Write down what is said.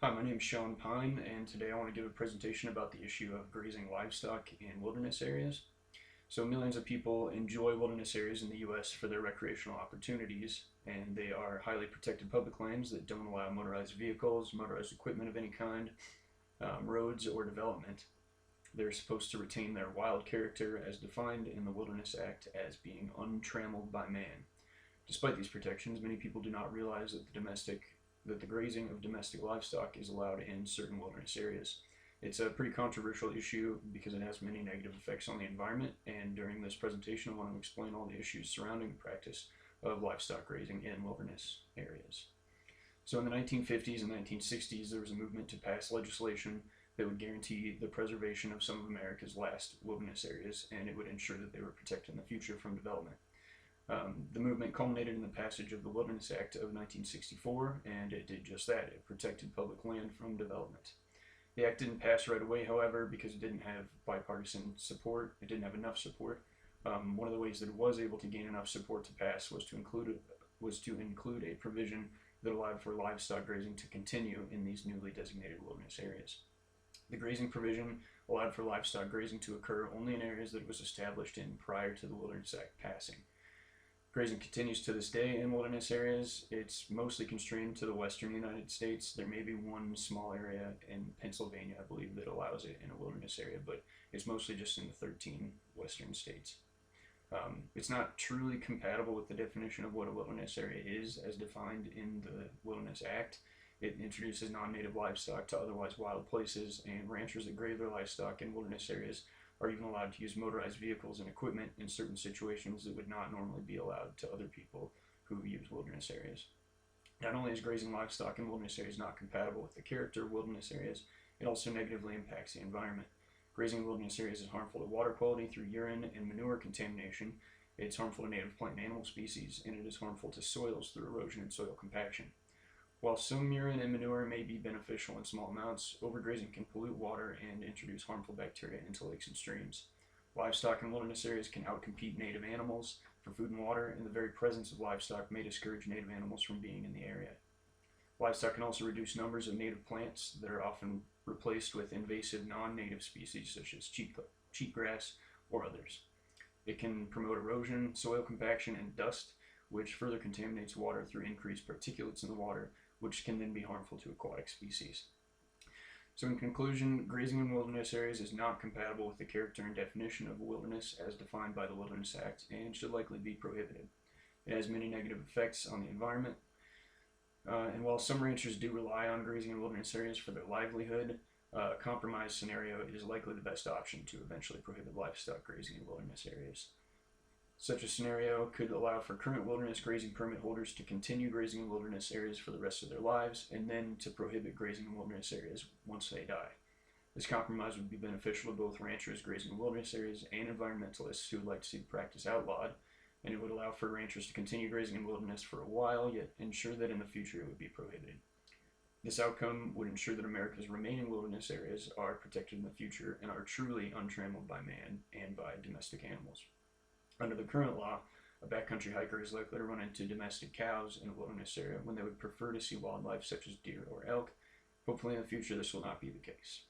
Hi, my name is Sean Pine, and today I want to give a presentation about the issue of grazing livestock in wilderness areas. So, millions of people enjoy wilderness areas in the U.S. for their recreational opportunities, and they are highly protected public lands that don't allow motorized vehicles, motorized equipment of any kind, roads, or development. They're supposed to retain their wild character as defined in the Wilderness Act as being untrammeled by man. Despite these protections, many people do not realize that the grazing of domestic livestock is allowed in certain wilderness areas. It's a pretty controversial issue because it has many negative effects on the environment, and during this presentation, I want to explain all the issues surrounding the practice of livestock grazing in wilderness areas. So, in the 1950s and 1960s, there was a movement to pass legislation that would guarantee the preservation of some of America's last wilderness areas, and it would ensure that they were protected in the future from development. The movement culminated in the passage of the Wilderness Act of 1964, and it did just that. It protected public land from development. The act didn't pass right away, however, because it didn't have bipartisan support. It didn't have enough support. One of the ways that it was able to gain enough support to pass was to include a provision that allowed for livestock grazing to continue in these newly designated wilderness areas. The grazing provision allowed for livestock grazing to occur only in areas that it was established in prior to the Wilderness Act passing. Grazing continues to this day in wilderness areas. It's mostly constrained to the western United States. There may be one small area in Pennsylvania, I believe, that allows it in a wilderness area, but it's mostly just in the 13 western states. It's not truly compatible with the definition of what a wilderness area is as defined in the Wilderness Act. It introduces non-native livestock to otherwise wild places, and ranchers that graze their livestock in wilderness areas are even allowed to use motorized vehicles and equipment in certain situations that would not normally be allowed to other people who use wilderness areas. Not only is grazing livestock in wilderness areas not compatible with the character of wilderness areas, it also negatively impacts the environment. Grazing in wilderness areas is harmful to water quality through urine and manure contamination. It's harmful to native plant and animal species, and it is harmful to soils through erosion and soil compaction. While some urine and manure may be beneficial in small amounts, overgrazing can pollute water and introduce harmful bacteria into lakes and streams. Livestock in wilderness areas can outcompete native animals for food and water, and the very presence of livestock may discourage native animals from being in the area. Livestock can also reduce numbers of native plants that are often replaced with invasive non-native species such as cheatgrass or others. It can promote erosion, soil compaction, and dust, which further contaminates water through increased particulates in the water, which can then be harmful to aquatic species. So in conclusion, grazing in wilderness areas is not compatible with the character and definition of wilderness as defined by the Wilderness Act and should likely be prohibited. It has many negative effects on the environment, and while some ranchers do rely on grazing in wilderness areas for their livelihood, a compromise scenario is likely the best option to eventually prohibit livestock grazing in wilderness areas. Such a scenario could allow for current wilderness grazing permit holders to continue grazing in wilderness areas for the rest of their lives, and then to prohibit grazing in wilderness areas once they die. This compromise would be beneficial to both ranchers grazing in wilderness areas and environmentalists who would like to see the practice outlawed, and it would allow for ranchers to continue grazing in wilderness for a while, yet ensure that in the future it would be prohibited. This outcome would ensure that America's remaining wilderness areas are protected in the future and are truly untrammeled by man and by domestic animals. Under the current law, a backcountry hiker is likely to run into domestic cows in a wilderness area when they would prefer to see wildlife such as deer or elk. Hopefully in the future this will not be the case.